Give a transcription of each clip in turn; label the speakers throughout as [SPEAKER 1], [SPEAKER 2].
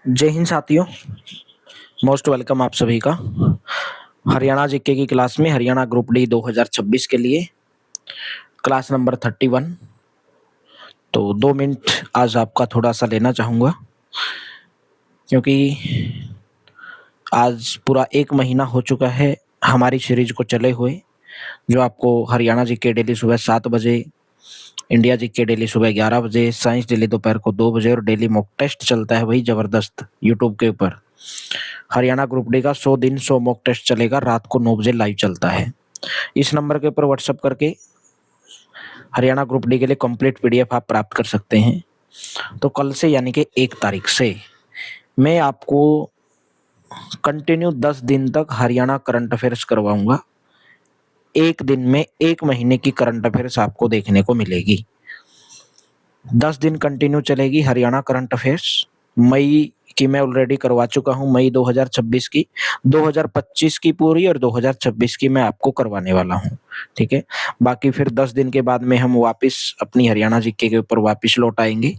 [SPEAKER 1] जय हिंद साथियों। Most welcome आप सभी का हरियाणा जीके की क्लास में हरियाणा ग्रुप डी 2026 के लिए क्लास नंबर 31। तो 2 मिनट आज आपका थोड़ा सा लेना चाहूँगा, क्योंकि आज पूरा 1 महीना हो चुका है हमारी सीरीज को चले हुए, जो आपको हरियाणा जीके डेली सुबह 7 बजे, इंडिया जीके डेली सुबह 11 बजे, साइंस डेली दोपहर को 2 बजे और डेली मॉक टेस्ट चलता है वही जबरदस्त यूट्यूब के ऊपर। हरियाणा ग्रुप डी का 100 दिन 100 मॉक टेस्ट चलेगा, रात को 9 बजे लाइव चलता है। इस नंबर के ऊपर व्हाट्सएप करके हरियाणा ग्रुप डी के लिए कंप्लीट पीडीएफ आप प्राप्त कर सकते हैं। तो कल से यानी कि 1 तारीख से मैं आपको कंटिन्यू 10 दिन तक हरियाणा करंट अफेयर्स करवाऊंगा। एक दिन में 1 महीने की करंट अफेयर्स आपको देखने को मिलेगी। 10 दिन कंटिन्यू चलेगी हरियाणा करंट अफेयर्स। मई की मैं ऑलरेडी करवा चुका हूं, मई 2026 की, 2025 की पूरी और 2026 की मैं आपको करवाने वाला हूं। ठीक है, बाकी फिर 10 दिन के बाद में हम वापस अपनी हरियाणा जीके के ऊपर वापस लौट आएंगे।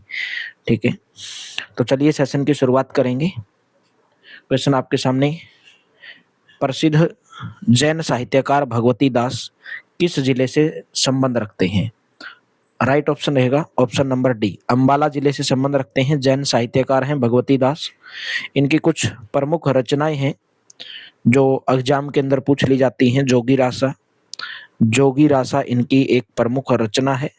[SPEAKER 1] ठीक है, तो चलिए सेशन की शुरुआत करेंगे। क्वेश्चन आपके सामने, प्रसिद्ध जैन साहित्यकार भगवती दास किस जिले से संबंध रखते हैं? राइट ऑप्शन रहेगा ऑप्शन नंबर डी, अंबाला जिले से संबंध रखते हैं। जैन साहित्यकार हैं भगवती दास। इनकी कुछ प्रमुख रचनाएं हैं जो एग्जाम के अंदर पूछ ली जाती हैं। जोगी रासा, जोगी रासा इनकी एक प्रमुख रचना है।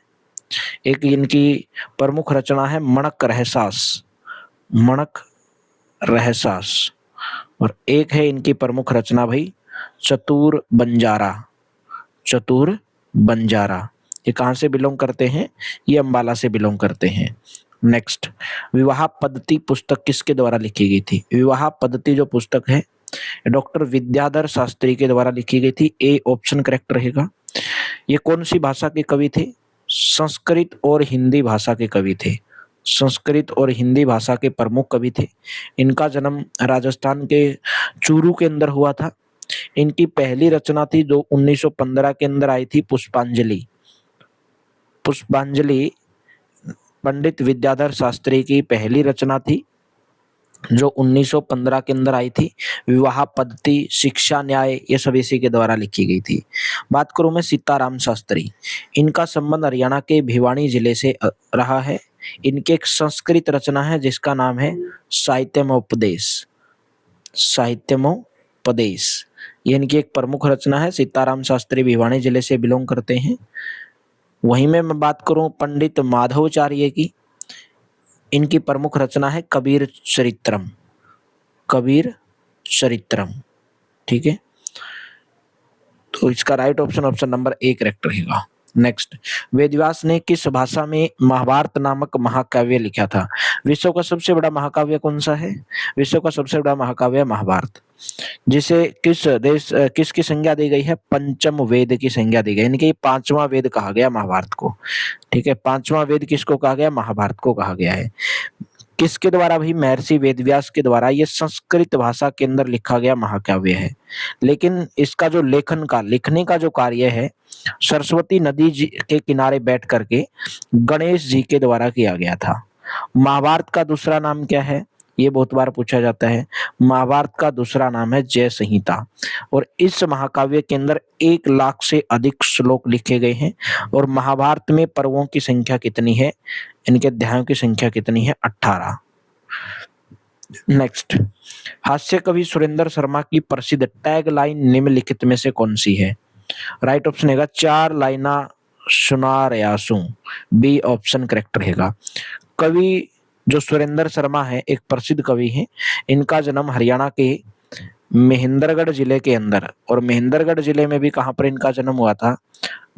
[SPEAKER 1] एक इनकी प्रमुख रचना है मणक रहसास, मणक रहसास। और एक है इनकी प्रमुख रचना भाई चतुर बंजारा, चतुर बंजारा। ये कहाँ से बिलोंग करते हैं? ये अंबाला से बिलोंग करते हैं। नेक्स्ट, विवाह पद्धति पुस्तक किसके द्वारा लिखी गई थी? विवाह पद्धति जो पुस्तक है डॉक्टर विद्याधर शास्त्री के द्वारा लिखी गई थी। ए ऑप्शन करेक्ट रहेगा। ये कौन सी भाषा के कवि थे? संस्कृत और हिंदी भाषा के कवि थे। संस्कृत और हिंदी भाषा के प्रमुख कवि थे। इनका जन्म राजस्थान के चूरू के अंदर हुआ था। इनकी पहली रचना थी जो 1915 के अंदर आई थी, पुष्पांजलि। पुष्पांजलि पंडित विद्याधर शास्त्री की पहली रचना थी जो 1915 के अंदर आई थी। विवाह पद्धति, शिक्षा न्याय, ये सब इसी के द्वारा लिखी गई थी। बात करूं मैं सीताराम शास्त्री, इनका संबंध हरियाणा के भिवानी जिले से रहा है। इनकी एक संस्कृत रचना है जिसका नाम है साहित्यमोपदेश, साहित्यमोपदेश। ये इनकी एक प्रमुख रचना है। सीताराम शास्त्री भिवानी जिले से बिलोंग करते हैं। वहीं में मैं बात करूं पंडित माधवाचार्य की, इनकी प्रमुख रचना है कबीर चरित्रम, कबीर चरित्रम। ठीक है, तो इसका right option option number A correct रहेगा। नेक्स्ट, वेदव्यास ने किस भाषा में महाभारत नामक महाकाव्य लिखा था? विश्व का सबसे बड़ा महाकाव्य कौन सा है? विश्व का सबसे बड़ा महाकाव्य महाभारत, जिसे किस देश किसकी संज्ञा दी गई है? पंचम वेद की संज्ञा दी गई, यानी कि 5वां वेद कहा गया महाभारत को। ठीक है, 5वां वेद किसको कहा गया? महाभारत को कहा गया है। किसके द्वारा भी? महर्षि वेदव्यास के द्वारा ये संस्कृत भाषा के अंदर लिखा गया महाकाव्य है। लेकिन इसका जो लिखने का जो कार्य है सरस्वती नदी जी के किनारे बैठ करके गणेश जी के द्वारा किया गया था। महाभारत का दूसरा नाम क्या है? ये बहुत बार पूछा जाता है। महाभारत का दूसरा नाम है जय संहिता। और इस महाकाव्य के अंदर 1 लाख से अधिक श्लोक लिखे गए हैं। और महाभारत में पर्वों की संख्या कितनी है? इनके अध्यायों की संख्या कितनी है? 18। नेक्स्ट, हास्य कवि सुरेंद्र शर्मा की प्रसिद्ध टैग लाइन निम्नलिखित में से कौन सी है? राइट ऑप्शन रहेगा 4 लाइना सुना रयासू, बी ऑप्शन करेक्ट रहेगा। कवि जो सुरेंद्र शर्मा है एक प्रसिद्ध कवि हैं। इनका जन्म हरियाणा के महेंद्रगढ़ जिले के अंदर, और महेंद्रगढ़ जिले में भी कहां पर इनका जन्म हुआ था?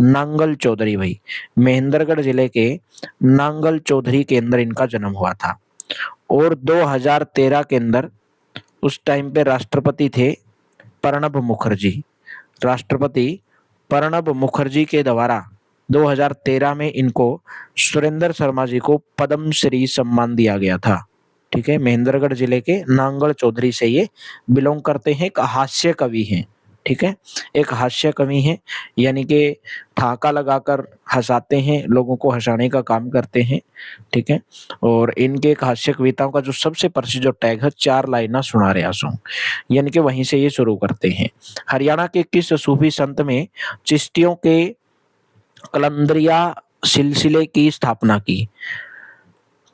[SPEAKER 1] नांगल चौधरी भाई, महेंद्रगढ़ जिले के नांगल चौधरी के अंदर इनका जन्म हुआ था। और 2013 के अंदर उस टाइम पे राष्ट्रपति थे प्रणब मुखर्जी, राष्ट्रपति प्रणब मुखर्जी के द्वारा 2013 में इनको सुरेंद्र शर्मा जी को पद्म श्री सम्मान दिया गया था। ठीक है, महेंद्रगढ़ जिले के नांगल चौधरी से ये बिलोंग करते हैं, एक हास्य कवि हैं। ठीक है, एक हास्य कवि हैं, यानी कि ठहाका लगाकर हँसाते हैं, लोगों को हँसाने का काम करते हैं, ठीक है। और इनके एक हास्य कविताओं का जो सबसे प्रसिद्ध जो टैग है, 4 लाइना सुना रहा सूं, यानी कि वहीं से ये शुरू करते हैं। हरियाणा के किस सूफी संत में चिश्तियों के कलंदरिया सिलसिले की स्थापना की?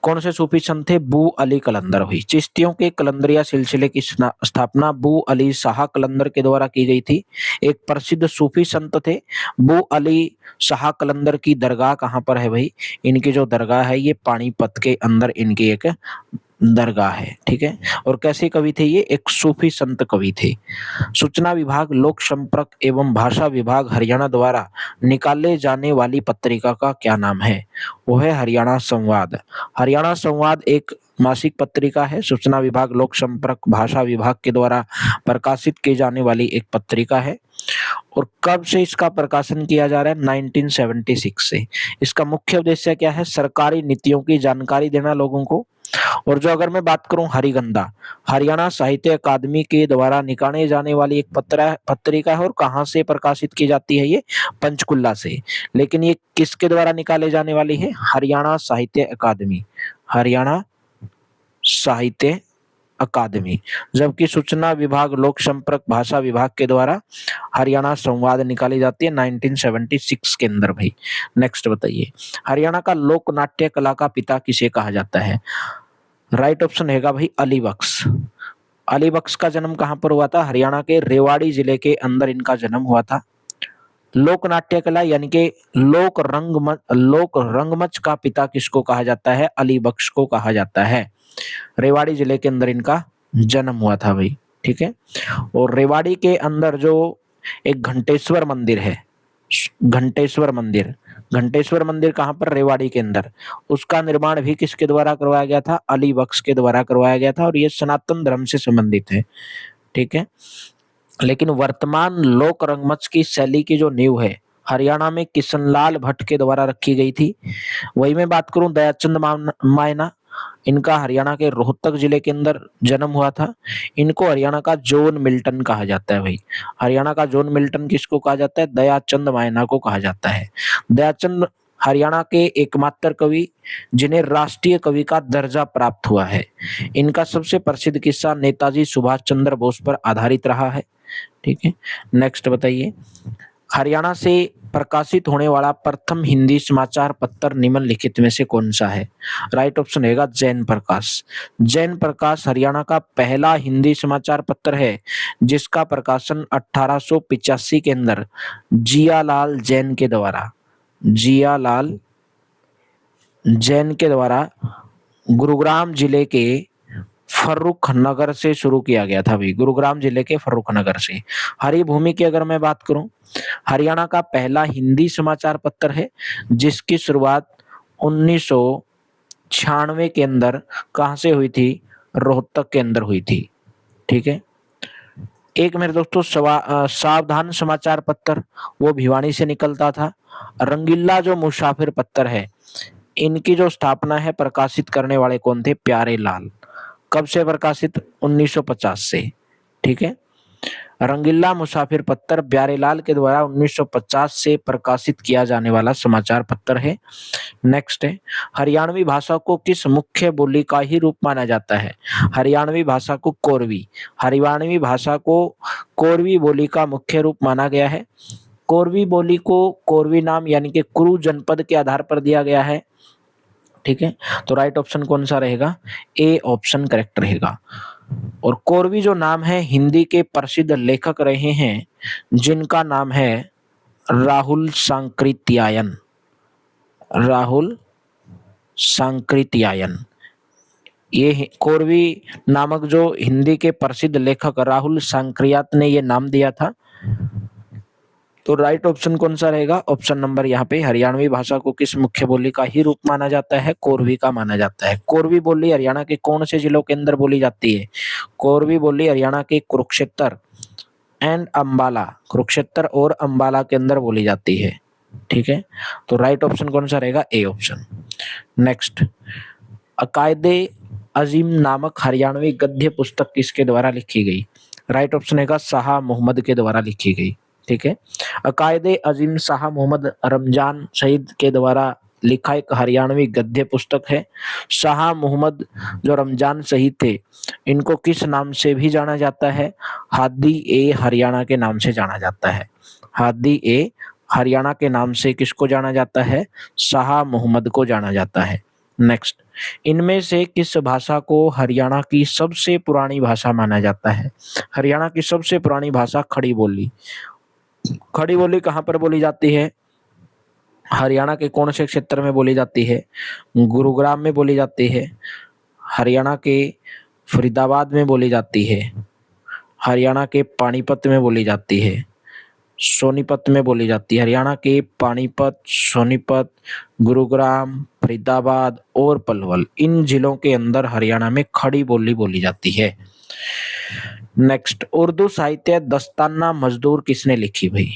[SPEAKER 1] कौन से सूफी संत थे? बू अली कलंदर हुई। चिश्तियों के कलंदरिया सिलसिले की स्थापना बू अली शाह कलंदर के द्वारा की गई थी। एक प्रसिद्ध सूफी संत थे बू अली शाह कलंदर की दरगाह कहाँ पर है भाई? इनकी जो दरगाह है ये पानीपत के अंदर इनकी एक दरगाह है, ठीक है। और कैसे कवि थे ये? एक सूफी संत कवि थे। सूचना विभाग, लोक संपर्क एवं भाषा विभाग हरियाणा द्वारा निकाले जाने वाली पत्रिका का क्या नाम है? वो है हरियाणा संवाद। हरियाणा संवाद एक मासिक पत्रिका है, सूचना विभाग, लोक संपर्क, भाषा विभाग के द्वारा प्रकाशित की जाने वाली एक पत्रिका है। और कब से इसका प्रकाशन किया जा रहा है? 1976 से। इसका मुख्य उद्देश्य क्या है? सरकारी नीतियों की जानकारी देना लोगों को। और जो अगर मैं बात करूं हरिगंधा, हरियाणा साहित्य अकादमी के द्वारा निकाले जाने वाली एक पत्रिका है। और कहां से प्रकाशित की जाती है ये? पंचकुला से। लेकिन ये किसके द्वारा निकाले जाने वाली है? हरियाणा साहित्य अकादमी, हरियाणा साहित्य अकादमी। जबकि सूचना विभाग, लोक संपर्क, भाषा विभाग के द्वारा हरियाणा संवाद निकाली जाती है 1976 के अंदर भाई। नेक्स्ट बताइए, हरियाणा का लोक नाट्य कला का पिता किसे कहा जाता है? राइट ऑप्शन हैगा भाई अली बख्श। अली बख्श का जन्म कहां पर हुआ था? हरियाणा के रेवाड़ी जिले के अंदर इनका जन्म हुआ था। लोक नाट्य कला यानी कि लोक रंगमंच का पिता किसको कहा जाता है? अली बख्श को कहा जाता है। रेवाड़ी जिले के अंदर इनका जन्म हुआ था भाई, ठीक है। और रेवाड़ी के अंदर जो एक घंटेश्वर मंदिर है, घंटेश्वर मंदिर, घंटेश्वर मंदिर कहाँ पर? रेवाड़ी के अंदर। उसका निर्माण भी किसके द्वारा करवाया गया था? अली बख्श के द्वारा करवाया गया था। और ये सनातन धर्म से संबंधित है, ठीक है। लेकिन वर्तमान लोक रंगमंच की शैली की जो नींव है, हरियाणा में किशनलाल भट्ट के द्वारा रखी गई थी। वही मैं बात करूं दयाचंद मायना, इनका हरियाणा के रोहतक जिले के अंदर जन्म हुआ था। इनको हरियाणा का जॉन मिल्टन कहा जाता है भाई। हरियाणा का जॉन मिल्टन किसको कहा जाता है? दयाचंद मायना को कहा जाता है। दयाचंद हरियाणा के एकमात्र कवि जिन्हें राष्ट्रीय कवि का दर्जा प्राप्त हुआ है। इनका सबसे प्रसिद्ध किस्सा नेताजी सुभाष चंद्र बोस पर आधारित रहा है, ठीक है। नेक्स्ट बताइए, हरियाणा से प्रकाशित होने वाला प्रथम हिंदी समाचार पत्र निम्नलिखित में से कौन सा है? राइट ऑप्शन रहेगा जैन प्रकाश। जैन प्रकाश हरियाणा का पहला हिंदी समाचार पत्र है जिसका प्रकाशन 1885 के अंदर जियालाल जैन के द्वारा, जियालाल जैन के द्वारा गुरुग्राम जिले के फर्रुख नगर से शुरू किया गया था भाई। गुरुग्राम जिले के फर्रुख नगर से। हरिभूमि की अगर मैं बात करूं, हरियाणा का पहला हिंदी समाचार पत्र है जिसकी शुरुआत 1996 के अंदर कहां से हुई थी? रोहतक के अंदर हुई थी, ठीक है। एक मेरे दोस्तों सावधान समाचार पत्र, वो भिवानी से निकलता था। रंगीला जो मुसाफिर पत्र है, इनकी जो स्थापना है, प्रकाशित करने वाले कौन थे? प्यारे लाल। कब से प्रकाशित? 1950 से, ठीक है। रंगीला मुसाफिर पत्र प्यारेलाल के द्वारा 1950 से प्रकाशित किया जाने वाला समाचार पत्र है। नेक्स्ट है, हरियाणवी भाषा को किस मुख्य बोली का ही रूप माना जाता है? हरियाणवी भाषा को कोरवी, हरियाणवी भाषा को कोरवी बोली का मुख्य रूप माना गया है। कोरवी बोली को कोरवी नाम यानी कि कुरु जनपद के आधार पर दिया गया है, ठीक है। तो राइट ऑप्शन कौन सा रहेगा? ए ऑप्शन करेक्ट रहेगा। और कोरवी जो नाम है, हिंदी के प्रसिद्ध लेखक रहे हैं जिनका नाम है राहुल सांकृत्यायन, राहुल सांकृत्यायन। ये कोरवी नामक जो हिंदी के प्रसिद्ध लेखक राहुल सांकृत्यायन ने ये नाम दिया था। तो राइट ऑप्शन कौन सा रहेगा? ऑप्शन नंबर यहाँ पे, हरियाणवी भाषा को किस मुख्य बोली का ही रूप माना जाता है? कोरवी का माना जाता है। कोरवी बोली हरियाणा के कौन से जिलों के अंदर बोली जाती है? कोरवी बोली हरियाणा के कुरुक्षेत्र एंड अंबाला, कुरुक्षेत्र और अंबाला के अंदर बोली जाती है, ठीक है। तो राइट ऑप्शन कौन सा रहेगा? A option. नेक्स्ट, अकायदे अजीम नामक हरियाणवी गद्य पुस्तक किसके द्वारा लिखी गई? राइट ऑप्शन है शाह मोहम्मद के द्वारा लिखी गई। ठीक है, अकायदे अजीम शाह मोहम्मद रमजान शहीद के द्वारा लिखा एक हरियाणवी गद्य पुस्तक है। शाह मोहम्मद जो रमजान शहीद थे, इनको किस नाम से भी जाना जाता है? हादी ए हरियाणा के नाम से जाना जाता है। हादी ए हरियाणा के नाम से किसको जाना जाता है? शाह मोहम्मद को जाना जाता है। नेक्स्ट, इनमें से किस भाषा को हरियाणा की सबसे पुरानी भाषा माना जाता है? हरियाणा की सबसे पुरानी भाषा खड़ी बोली। खड़ी बोली कहाँ पर बोली जाती है? हरियाणा के कौन से क्षेत्र में बोली जाती है? गुरुग्राम में बोली जाती है, हरियाणा के फरीदाबाद में बोली जाती है, हरियाणा के पानीपत में बोली जाती है, सोनीपत में बोली जाती है। हरियाणा के पानीपत, सोनीपत, गुरुग्राम, फरीदाबाद और पलवल, इन जिलों के अंदर हरियाणा में खड़ी बोली बोली जाती है। नेक्स्ट, उर्दू साहित्य दस्ताना मजदूर किसने लिखी भाई?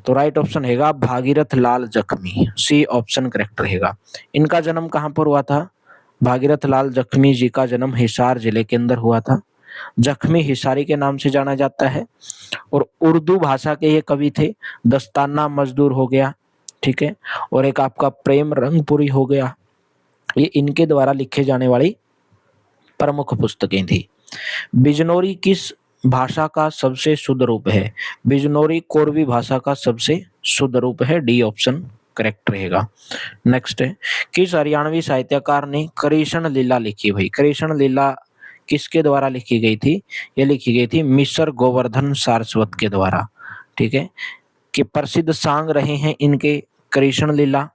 [SPEAKER 1] तो राइट ऑप्शन हैगा भागीरथ लाल जख्मी, सी ऑप्शन करेक्ट रहेगा। इनका जन्म कहाँ पर हुआ था? भागीरथ लाल जख्मी जी का जन्म हिसार जिले के अंदर हुआ था। जख्मी हिसारी के नाम से जाना जाता है और उर्दू भाषा के ये कवि थे। दस्ताना मजदूर हो गया, ठीक है, और एक आपका प्रेम रंगपुरी हो गया, ये इनके द्वारा लिखे जाने वाली प्रमुख पुस्तकें थी। बिजनौरी किस भाषा का सबसे शुद्ध रूप है? बिजनौरी कोरवी भाषा का सबसे शुद्ध रूप है, डी ऑप्शन करेक्ट रहेगा। नेक्स्ट है, किस हरियाणवी साहित्यकार ने कृष्ण लीला लिखी भाई? कृष्ण लीला किसके द्वारा लिखी गई थी? ये लिखी गई थी मिसर गोवर्धन सारस्वत के द्वारा। ठीक है, कि प्रसिद्ध सांग रहे हैं इनके कृष्ण लीला,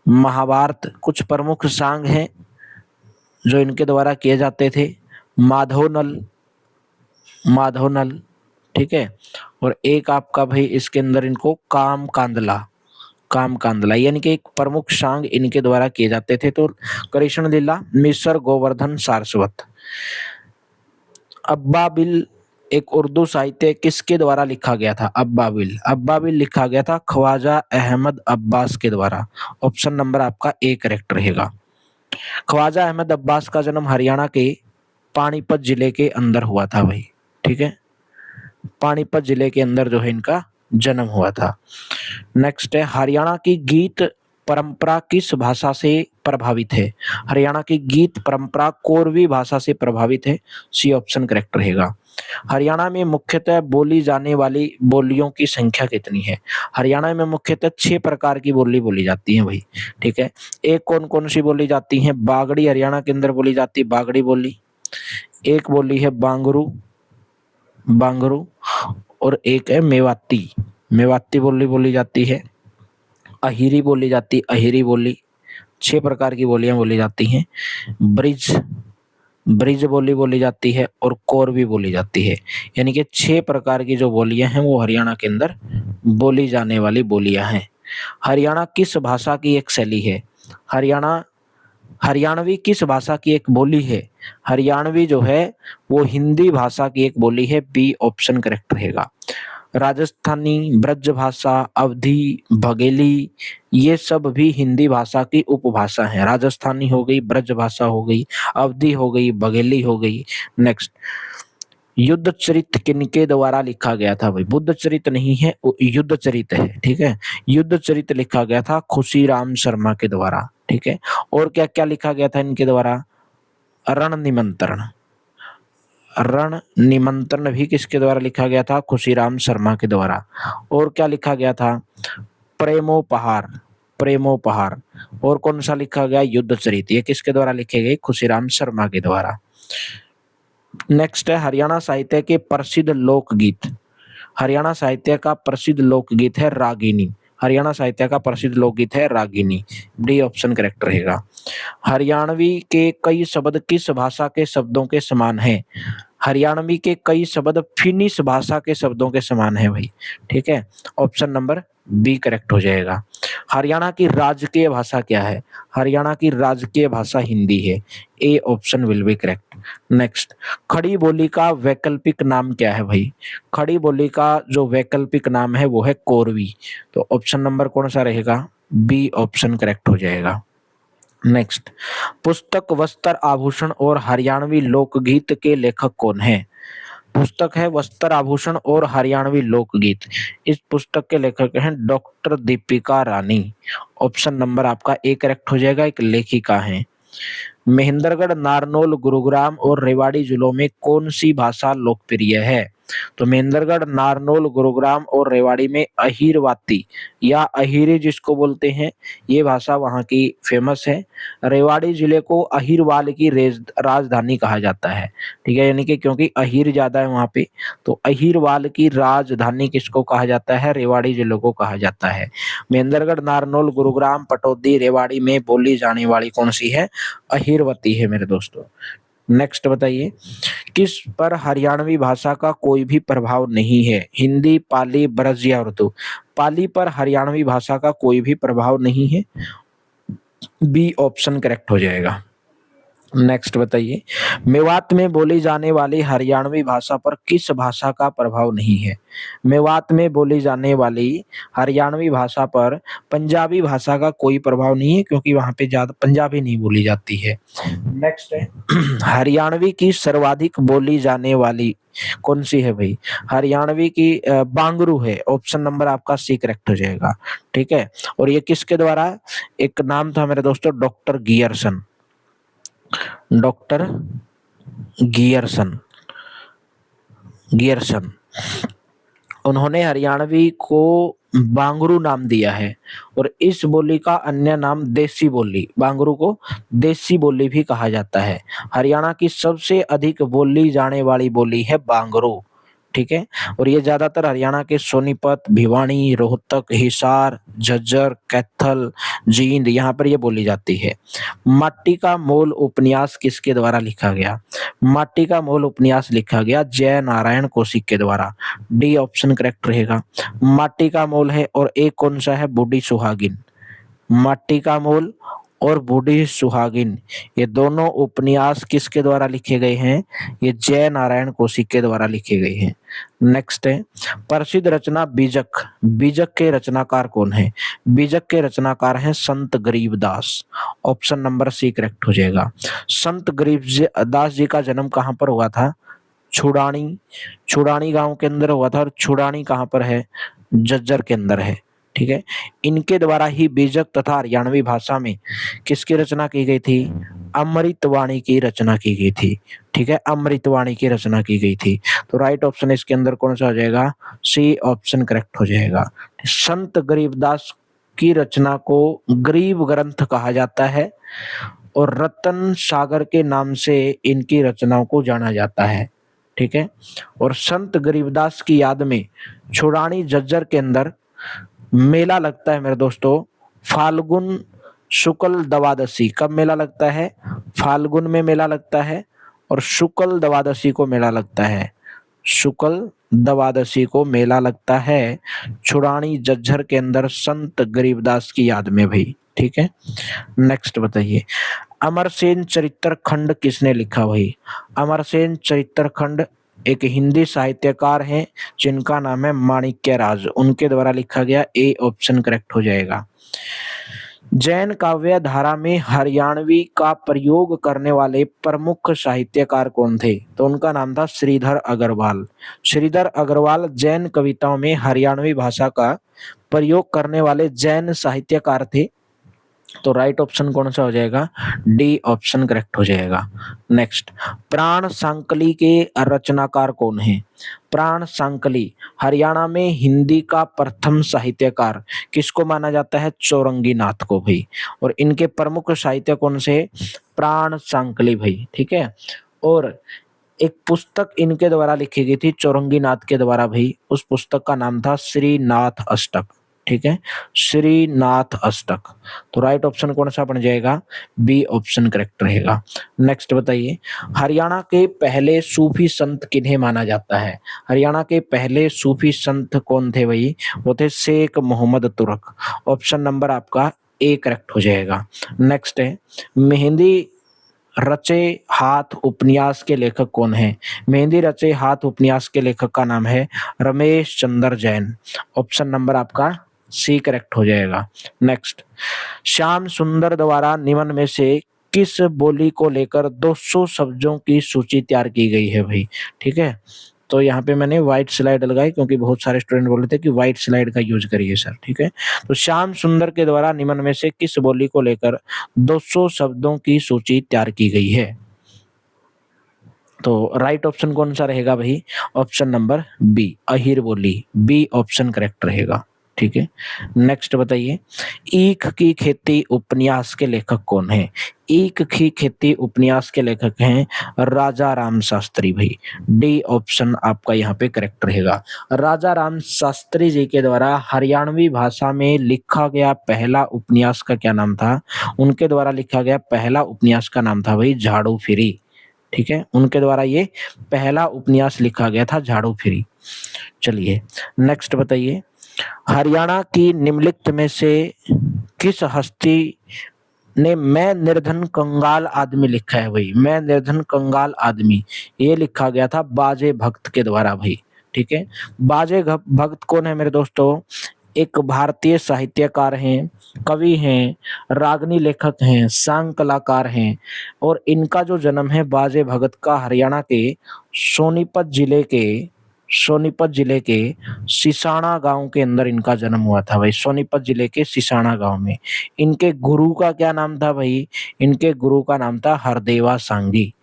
[SPEAKER 1] महाभारत, कुछ प्रमुख सांग हैं जो इनके द्वारा किए जाते थे, माधवनल, माधवनल, ठीक है, और एक आपका भाई इसके अंदर इनको काम कांदला, काम कांदला, यानी कि एक प्रमुख सांग इनके द्वारा किए जाते थे। तो कृष्ण लीला, मिसर गोवर्धन सारस्वत। अब्बाबिल एक उर्दू साहित्य किसके द्वारा लिखा गया था? अब्बाबिल, अब्बाबिल लिखा गया था ख्वाजा अहमद अब्बास के द्वारा। ऑप्शन नंबर आपका ए करेक्ट रहेगा। ख्वाजा अहमद अब्बास का जन्म हरियाणा के पानीपत जिले के अंदर हुआ था भाई। ठीक है, पानीपत जिले के अंदर जो है इनका जन्म हुआ था। नेक्स्ट है, हरियाणा की गीत परंपरा किस भाषा से प्रभावित है? हरियाणा की गीत परंपरा कोरवी भाषा से प्रभावित है, सी ऑप्शन करेक्ट रहेगा। हरियाणा में मुख्यतः बोली जाने वाली बोलियों की संख्या कितनी है? हरियाणा में मुख्यतः 6 प्रकार की बोली बोली जाती है भाई। ठीक है, एक कौन कौन सी बोली जाती है? बागड़ी हरियाणा के अंदर बोली जाती है, बागड़ी बोली। एक बोली है बांगरू, बांगरू, और एक है मेवाती, मेवाती बोली बोली जाती है। अहिरी बोली जाती है, अहिरी बोली। 6 प्रकार की बोलियां बोली जाती हैं। ब्रिज, ब्रिज बोली बोली जाती है और कोरवी बोली जाती है। यानी कि 6 प्रकार की जो बोलियां हैं वो हरियाणा के अंदर बोली जाने वाली बोलियां हैं। हरियाणा किस भाषा की एक शैली है? हरियाणा, हरियाणवी किस भाषा की एक बोली है? हरियाणवी जो है वो हिंदी भाषा की एक बोली है, बी ऑप्शन करेक्ट रहेगा। राजस्थानी, ब्रजभाषा, अवधी, बघेली, ये सब भी हिंदी भाषा की उपभाषा है। राजस्थानी हो गई, ब्रजभाषा हो गई, अवधी हो गई, बघेली हो गई। नेक्स्ट, युद्ध चरित किनके द्वारा लिखा गया था भाई? बुद्ध चरित नहीं है, युद्ध चरित है। ठीक है, युद्ध चरित लिखा गया था खुशीराम शर्मा के द्वारा। ठीक है, और क्या क्या लिखा गया था इनके द्वारा? रण निमंत्रण, रण निमंत्रण भी किसके द्वारा लिखा गया था? खुशीराम शर्मा के द्वारा। और क्या लिखा गया था? प्रेमोपहार, प्रेमोपहार। और कौन सा लिखा गया? युद्ध चरित, ये किसके द्वारा लिखे गए? खुशीराम शर्मा के द्वारा। नेक्स्ट है, हरियाणा साहित्य के प्रसिद्ध लोकगीत। हरियाणा साहित्य का प्रसिद्ध लोकगीत है रागिनी। हरियाणा साहित्य का प्रसिद्ध लोकगीत है रागिनी, डी ऑप्शन करेक्ट रहेगा। हरियाणवी के कई शब्द किस भाषा के शब्दों के समान हैं? हरियाणवी के कई शब्द फिनिश भाषा के शब्दों के समान है भाई। ठीक है, ऑप्शन नंबर बी करेक्ट हो जाएगा। हरियाणा की राजकीय भाषा क्या है? हरियाणा की राजकीय भाषा हिंदी है, A option will be correct. Next, खड़ी बोली का वैकल्पिक नाम क्या है भाई? खड़ी बोली का जो वैकल्पिक नाम है वो है कोरवी। तो ऑप्शन नंबर कौन सा रहेगा? बी ऑप्शन करेक्ट हो जाएगा। नेक्स्ट, पुस्तक, वस्त्र, आभूषण और हरियाणवी लोकगीत के लेखक कौन है? पुस्तक है वस्त्र आभूषण और हरियाणवी लोकगीत। इस पुस्तक के लेखक हैं डॉक्टर दीपिका रानी। ऑप्शन नंबर आपका ए करेक्ट हो जाएगा, एक लेखिका है। महेंद्रगढ़, नारनौल, गुरुग्राम और रेवाड़ी जिलों में कौन सी भाषा लोकप्रिय है? तो महेंद्रगढ़, नारनौल, गुरुग्राम और रेवाड़ी में अहीरवाती या अहीरी जिसको बोलते हैं, ये भाषा वहाँ की फेमस है। रेवाड़ी जिले को अहीरवाल की राजधानी कहा जाता है। ठीक है, यानी कि क्योंकि अहीर ज्यादा है वहाँ पे, तो अहीरवाल की राजधानी किसको कहा जाता है? रेवाड़ी जिले को कहा जाता है। महेंद्रगढ़, नारनौल, गुरुग्राम, पटौदी, रेवाड़ी में बोली जाने वाली कौन सी है? अहीरवती है मेरे दोस्तों। नेक्स्ट बताइए, किस पर हरियाणवी भाषा का कोई भी प्रभाव नहीं है? हिंदी, पाली, ब्रज या उर्दू? पाली पर हरियाणवी भाषा का कोई भी प्रभाव नहीं है, बी ऑप्शन करेक्ट हो जाएगा। नेक्स्ट बताइए, मेवात में बोली जाने वाली हरियाणवी भाषा पर किस भाषा का प्रभाव नहीं है? मेवात में बोली जाने वाली हरियाणवी भाषा पर पंजाबी भाषा का कोई प्रभाव नहीं है, क्योंकि वहां पे ज्यादा पंजाबी नहीं बोली जाती है। नेक्स्ट है हरियाणवी की सर्वाधिक बोली जाने वाली कौन सी है भाई? हरियाणवी की बांगरू है। ऑप्शन नंबर आपका सी करेक्ट हो जाएगा। ठीक है, और ये किसके द्वारा? एक नाम था मेरे दोस्तों, डॉक्टर गियरसन। डॉक्टर गियरसन, गियरसन, उन्होंने हरियाणवी को बांगरू नाम दिया है। और इस बोली का अन्य नाम देसी बोली, बांगरू को देसी बोली भी कहा जाता है। हरियाणा की सबसे अधिक बोली जाने वाली बोली है बांगरू। ठीक है, और ये ज्यादातर हरियाणा के सोनीपत, भिवानी, रोहतक, हिसार, झज्जर, कैथल, जींद, यहाँ पर ये बोली जाती है। माटी का मोल उपन्यास किसके द्वारा लिखा गया? माटी का मोल उपन्यास लिखा गया जय नारायण कौशिक के द्वारा। डी ऑप्शन करेक्ट रहेगा। माटी का मोल है और एक कौन सा है? बूढ़ी सुहागिन। माटी का मोल और बूढ़ी सुहागिन, ये दोनों उपन्यास किसके द्वारा लिखे गए हैं? ये जय नारायण कौशिक के द्वारा लिखे गए हैं। नेक्स्ट है प्रसिद्ध रचना बीजक। बीजक के रचनाकार कौन है? बीजक के रचनाकार हैं संत Garibdas. Option number C correct हो जाएगा। संत गरीबदास जी का जन्म कहाँ पर हुआ था? छुड़ानी, छुड़ानी गांव के अंदर हुआ था। और छुड़ानी कहाँ पर है? झज्जर के अंदर है। ठीक है, इनके द्वारा ही बीजक तथा हरियाणवी भाषा में किसकी रचना की गई थी? अमृतवाणी की रचना की गई थी। ठीक है, अमृतवाणी की रचना की गई थी। तो राइट ऑप्शन इसके अंदर कौन सा हो जाएगा? सी ऑप्शन करेक्ट हो जाएगा। संत गरीबदास की रचना को गरीब ग्रंथ कहा जाता है और रतन सागर के नाम से इनकी रचनाओं को जाना जाता है। ठीक है, और संत गरीबदास की याद में छुड़ानी झज्जर के अंदर मेला लगता है मेरे दोस्तों, फाल्गुन शुक्ल द्वादशी। कब मेला लगता है? फाल्गुन में मेला लगता है और शुक्ल द्वादशी को मेला लगता है। शुक्ल द्वादशी को मेला लगता है छुड़ानी झज्जर के अंदर संत गरीबदास की याद में भाई। ठीक है, नेक्स्ट बताइए, अमरसेन चरित्र खंड किसने लिखा भाई? अमरसेन चरित्र खंड एक हिंदी साहित्यकार हैं जिनका नाम है माणिक्य राज, उनके द्वारा लिखा गया। ए ऑप्शन करेक्ट हो जाएगा। जैन काव्य धारा में हरियाणवी का प्रयोग करने वाले प्रमुख साहित्यकार कौन थे? तो उनका नाम था श्रीधर अग्रवाल। श्रीधर अग्रवाल जैन कविताओं में हरियाणवी भाषा का प्रयोग करने वाले जैन साहित्यकार थे। तो राइट ऑप्शन कौन सा हो जाएगा? डी ऑप्शन करेक्ट हो जाएगा। नेक्स्ट, प्राण सांकली के रचनाकार कौन है? प्राण सांकली हरियाणा में हिंदी का प्रथम साहित्यकार किसको माना जाता है? चौरंगी नाथ को भाई। और इनके प्रमुख साहित्य कौन से? प्राण सांकली भाई। ठीक है, और एक पुस्तक इनके द्वारा लिखी गई थी चौरंगी नाथ के द्वारा भाई, उस पुस्तक का नाम था श्रीनाथ अष्टक। ठीक है, श्रीनाथ अष्टक। तो राइट ऑप्शन कौन सा बन जाएगा? बी ऑप्शन करेक्ट रहेगा। नेक्स्ट बताइए, हरियाणा के पहले सूफी संत किन्हें माना जाता है? हरियाणा के पहले सूफी संत कौन थे भाई? वो थे शेख मोहम्मद तुरक। ऑप्शन नंबर आपका ए करेक्ट हो जाएगा। नेक्स्ट है मेहंदी रचे हाथ उपन्यास के लेखक कौन है? मेहंदी रचे हाथ उपन्यास के लेखक का नाम है रमेश चंद्र जैन। ऑप्शन नंबर आपका सी करेक्ट हो जाएगा। नेक्स्ट, श्याम सुंदर द्वारा निम्न में से किस बोली को लेकर 200 शब्दों की सूची तैयार की गई है भाई? ठीक है, तो यहाँ पे मैंने व्हाइट स्लाइड लगाई क्योंकि बहुत सारे स्टूडेंट बोल रहे थे कि व्हाइट स्लाइड का यूज करिए सर, ठीक है। तो श्याम सुंदर के द्वारा निम्न में से किस बोली को लेकर 200 शब्दों की सूची तैयार की गई है? तो राइट ऑप्शन कौन सा रहेगा भाई? ऑप्शन नंबर बी, अहिर बोली, बी ऑप्शन करेक्ट रहेगा, ठीक है। नेक्स्ट बताइए, ईख की खेती उपन्यास के लेखक कौन है? ईख की खेती उपन्यास के लेखक हैं राजा राम शास्त्री भाई, डी ऑप्शन आपका यहाँ पे करेक्ट रहेगा। राजा राम शास्त्री जी के द्वारा हरियाणवी भाषा में लिखा गया पहला उपन्यास का क्या नाम था? उनके द्वारा लिखा गया पहला उपन्यास का नाम था भाई झाड़ू फिरी, ठीक है। उनके द्वारा ये पहला उपन्यास लिखा गया था झाड़ू फिरी। चलिए नेक्स्ट बताइए, हरियाणा की निम्नलिखित में से किस हस्ती ने मैं निर्धन कंगाल आदमी लिखा है भाई? मैं निर्धन कंगाल आदमी ये लिखा गया था बाजे भक्त के द्वारा भाई, ठीक है। बाजे भक्त कौन है मेरे दोस्तों? एक भारतीय साहित्यकार हैं, कवि हैं, रागनी लेखक हैं, सांग कलाकार हैं और इनका जो जन्म है बाजे भगत का हरियाणा के सोनीपत जिले के सिसाना गांव के अंदर इनका जन्म हुआ था भाई, सोनीपत जिले के सिसाना गांव में। इनके गुरु का क्या नाम था भाई? इनके गुरु का नाम था हरदेवा सांगी।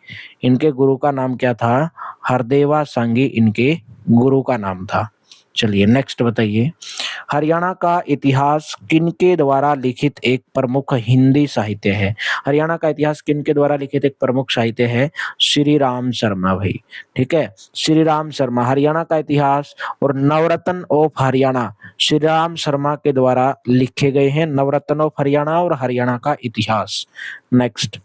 [SPEAKER 1] इनके गुरु का नाम क्या था? हरदेवा सांगी इनके गुरु का नाम था। चलिए नेक्स्ट बताइए, हरियाणा का इतिहास किनके द्वारा लिखित एक प्रमुख हिंदी साहित्य है? हरियाणा का इतिहास किनके द्वारा लिखित एक प्रमुख साहित्य है? श्री राम शर्मा भाई, ठीक है। श्री राम शर्मा, हरियाणा का इतिहास और नवरत्न ऑफ हरियाणा श्री राम शर्मा के द्वारा लिखे गए हैं, नवरत्न ऑफ हरियाणा और हरियाणा का इतिहास। नेक्स्ट,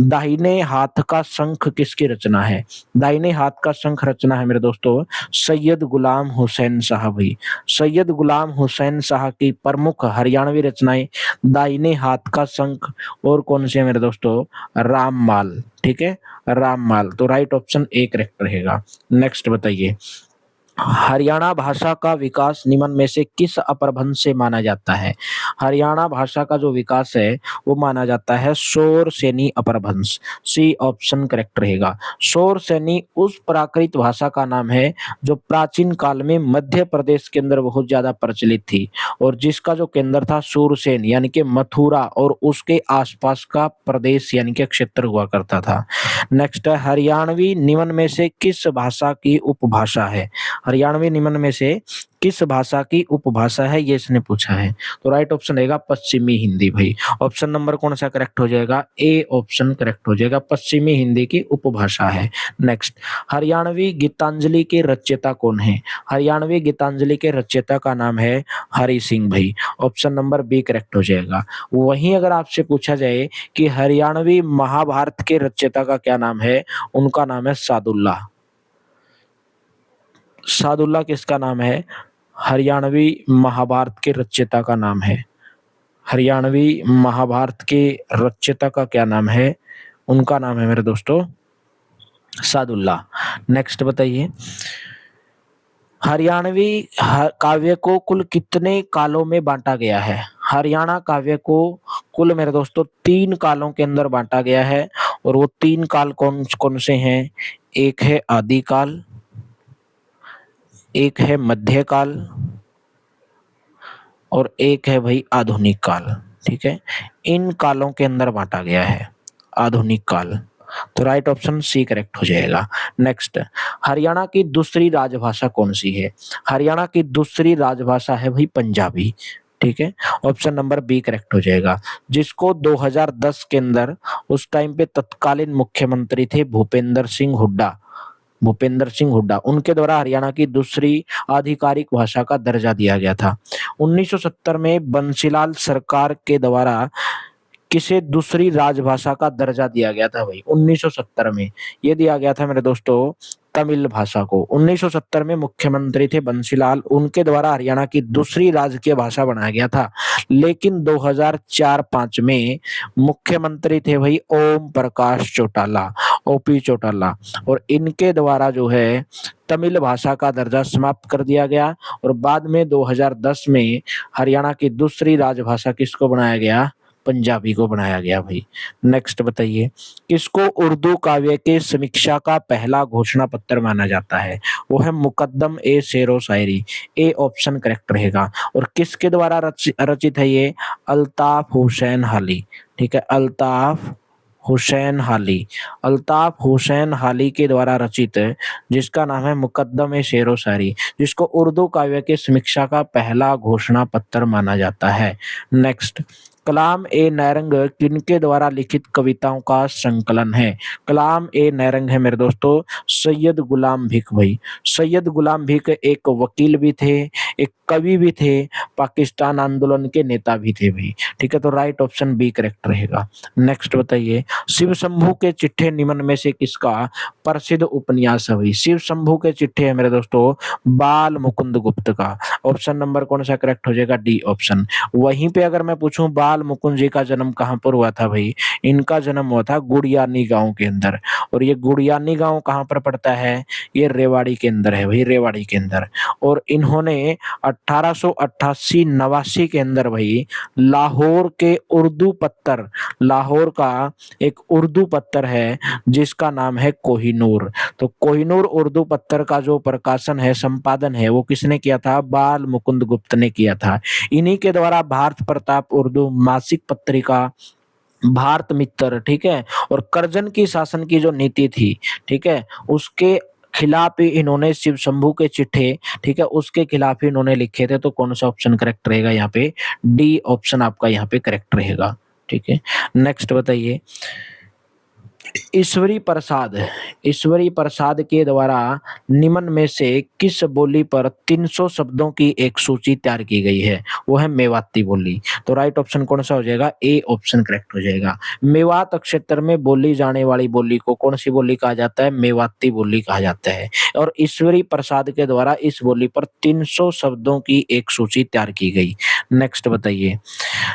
[SPEAKER 1] दाहिने हाथ का शंख किसकी रचना है? दाहिने हाथ का शंख रचना है मेरे दोस्तों सैयद गुलाम हुसैन शाह भाई। सैयद गुलाम हुसैन शाह की प्रमुख हरियाणवी रचनाएं दाहिने हाथ का शंख और कौन सी है मेरे दोस्तों? राममाल, ठीक है, राममाल। तो राइट ऑप्शन ए करेक्ट रहेगा। नेक्स्ट बताइए, हरियाणा भाषा का विकास निम्न में से किस अपभ्रंश से माना जाता है? हरियाणा भाषा का जो विकास है वो माना जाता है शौर सेनी अपभ्रंश, सी ऑप्शन करेक्ट रहेगा। शौर सेनी उस प्राकृत भाषा का नाम है जो प्राचीन काल में मध्य प्रदेश के अंदर बहुत ज्यादा प्रचलित थी और जिसका जो केंद्र था सूरसेन यानी कि मथुरा और उसके आसपास का प्रदेश यानी कि क्षेत्र हुआ करता था। नेक्स्ट है, हरियाणवी निम्न में से किस भाषा की उपभाषा है? हरियाणवी निम्न में से किस भाषा की उपभाषा है ये इसने पूछा है। तो राइट ऑप्शन रहेगा पश्चिमी हिंदी भाई। ऑप्शन नंबर कौन सा करेक्ट हो जाएगा? ए ऑप्शन करेक्ट हो जाएगा, पश्चिमी हिंदी की उपभाषा है। नेक्स्ट, हरियाणवी गीतांजलि के रचयिता कौन है? हरियाणवी गीतांजलि के रचयिता का नाम है हरि सिंह भाई। ऑप्शन नंबर बी करेक्ट हो जाएगा। वहीं अगर आपसे पूछा जाए कि हरियाणवी महाभारत के रचयिता का क्या नाम है, उनका नाम है सादुल्ला। सादुल्ला किसका नाम है? हरियाणवी महाभारत के रचयिता का नाम है। हरियाणवी महाभारत के रचयिता का क्या नाम है? उनका नाम है मेरे दोस्तों सादुल्ला। नेक्स्ट बताइए, हरियाणवी काव्य को कुल कितने कालों में बांटा गया है? हरियाणा काव्य को कुल मेरे दोस्तों 3 कालों के अंदर बांटा गया है और वो 3 काल कौन कौन से हैं? एक है आदिकाल, एक है मध्यकाल और एक है भाई आधुनिक काल, ठीक है। इन कालों के अंदर बांटा गया है आधुनिक काल। तो राइट ऑप्शन सी करेक्ट हो जाएगा। नेक्स्ट, हरियाणा की दूसरी राजभाषा कौन सी है? हरियाणा की दूसरी राजभाषा है भाई पंजाबी, ठीक है। ऑप्शन नंबर बी करेक्ट हो जाएगा, जिसको 2010 के अंदर उस टाइम पे तत्कालीन मुख्यमंत्री थे भूपेंद्र सिंह हुड्डा, उनके द्वारा हरियाणा की दूसरी आधिकारिक भाषा का दर्जा दिया गया था। 1970 में बंसीलाल सरकार के द्वारा किसे दूसरी राजभाषा का दर्जा दिया गया था भाई? 1970 में ये दिया गया था मेरे दोस्तों तमिल भाषा को। 1970 में मुख्यमंत्री थे बंसीलाल, उनके द्वारा हरियाणा की दूसरी राजकीय भाषा बनाया गया था। लेकिन 2004-5 में मुख्यमंत्री थे भाई ओम प्रकाश चौटाला, ओपी चौटाला, और इनके द्वारा जो है तमिल भाषा का दर्जा समाप्त कर दिया गया और बाद में 2010 में हरियाणा की दूसरी राजभाषा किसको बनाया गया? पंजाबी को बनाया गया भाई। नेक्स्ट बताइए, किसको उर्दू काव्य के समीक्षा का पहला घोषणा पत्र माना जाता है? वो है मुकद्दम ए शेरो शायरी। ए ऑप्शन करेक्ट रहेगा। और किसके द्वारा रचित है ये? अल्ताफ हुसैन हाली। ठीक है, अल्ताफ हुसैन हाली। अल्ताफ हुसैन हाली के द्वारा रचित है, जिसका नाम है मुकद्दम ए शेरो शायरी, जिसको उर्दू काव्य के समीक्षा का पहला घोषणा पत्र माना जाता है। नेक्स्ट, कलाम ए नैरंग किनके द्वारा लिखित कविताओं का संकलन है? कलाम ए नैरंग है मेरे दोस्तों सैयद गुलाम भीख भाई। सैयद गुलाम भीख एक वकील भी थे, एक कवि भी थे, पाकिस्तान आंदोलन के नेता भी थे भाई। ठीक है, तो राइट ऑप्शन बी करेक्ट रहेगा। नेक्स्ट बताइए, शिव शंभू के चिट्ठे निम्न में से किसका प्रसिद्ध उपन्यास है भाई? शिव शंभू के चिट्ठे है मेरे दोस्तों बाल मुकुंद गुप्त का। ऑप्शन नंबर कौन सा करेक्ट हो जाएगा? D option. वहीं पे अगर मैं पूछूं बाल मुकुंद जी का जन्म कहाँ पर हुआ था भाई? इनका जन्म हुआ था गुड़ियानी गांव के अंदर। और ये गुड़ियानी गांव कहाँ पर पड़ता है? ये रेवाड़ी के अंदर है भाई, रेवाड़ी के अंदर। और इन्होंने 1888-89 के अंदर भाई लाहौर के उर्दू पत्तर, लाहौर का एक उर्दू पत्तर है जिसका नाम है कोहिनूर। तो कोहिनूर उर्दू पत्तर का जो प्रकाशन है, संपादन है, वो किसने किया था? बाल मुकुंद गुप्त ने किया था। इन्हीं के द्वारा भारत प्रताप उर्दू मासिक पत्रिका, भारत मित्र, ठीक है, और करजन की शासन की जो नीति थी, ठीक है, उसके खिलाफ ही इन्होंने शिव शंभू के चिट्ठे, ठीक है, उसके खिलाफ ही इन्होंने लिखे थे। तो कौन सा ऑप्शन करेक्ट रहेगा यहाँ पे? डी ऑप्शन आपका यहाँ पे करेक्ट रहेगा। ठीक है, नेक्स्ट बताइए, ईश्वरी प्रसाद, ईश्वरी प्रसाद के द्वारा निम्न में से किस बोली पर 300 शब्दों की एक सूची तैयार की गई है? वो है मेवाती बोली। तो राइट ऑप्शन कौन सा हो जाएगा? ए ऑप्शन करेक्ट हो जाएगा। मेवात क्षेत्र में बोली जाने वाली बोली को कौन सी बोली कहा जाता है? मेवाती बोली कहा जाता है। और ईश्वरी प्रसाद के द्वारा इस बोली पर 300 शब्दों की एक सूची तैयार की गई। नेक्स्ट बताइए,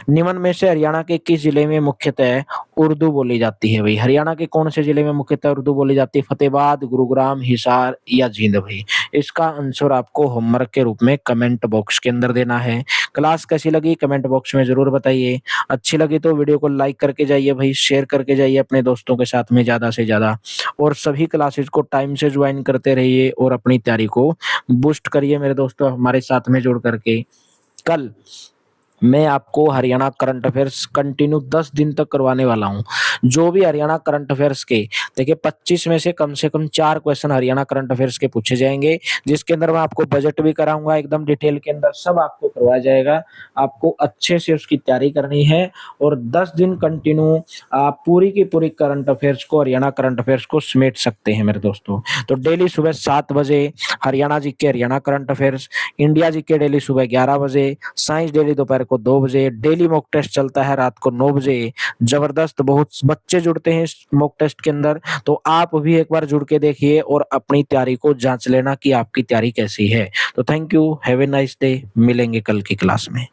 [SPEAKER 1] निम्न में से हरियाणा के किस जिले में मुख्यतः उर्दू बोली जाती है भाई? हरियाणा के कौन से जिले में मुख्यतः उर्दू बोली जाती है? फतेहाबाद, गुरुग्राम, हिसार या जींद भाई? इसका आंसर आपको होमवर्क के रूप में कमेंट बॉक्स के अंदर देना है। क्लास कैसी लगी कमेंट बॉक्स में जरूर बताइए। अच्छी लगी तो वीडियो को लाइक करके जाइए भाई, शेयर करके जाइए अपने दोस्तों के साथ में ज्यादा से ज्यादा। और सभी क्लासेस को टाइम से ज्वाइन करते रहिए और अपनी तैयारी को बूस्ट करिए मेरे दोस्तों हमारे साथ में जुड़ करके। कल मैं आपको हरियाणा करंट अफेयर्स कंटिन्यू 10 दिन तक करवाने वाला हूं। जो भी हरियाणा करंट अफेयर्स के, देखिए 25 में से कम 4 क्वेश्चन हरियाणा करंट अफेयर्स के पूछे जाएंगे, जिसके अंदर मैं आपको बजट भी कराऊंगा एकदम डिटेल के अंदर, सब आपको करवाया जाएगा। आपको अच्छे से उसकी तैयारी करनी है और 10 दिन कंटिन्यू आप पूरी की पूरी करंट अफेयर्स को, हरियाणा करंट अफेयर्स को समेट सकते हैं मेरे दोस्तों। तो डेली सुबह 7 बजे हरियाणा जी के हरियाणा करंट अफेयर्स, इंडिया जी के डेली सुबह 11 बजे, साइंस डेली दोपहर को 2 बजे, डेली मॉक टेस्ट चलता है रात को 9 बजे। जबरदस्त बहुत बच्चे जुड़ते हैं इस मॉक टेस्ट के अंदर, तो आप भी एक बार जुड़ के देखिए और अपनी तैयारी को जांच लेना कि आपकी तैयारी कैसी है। तो thank you, have a nice day, मिलेंगे कल की क्लास में।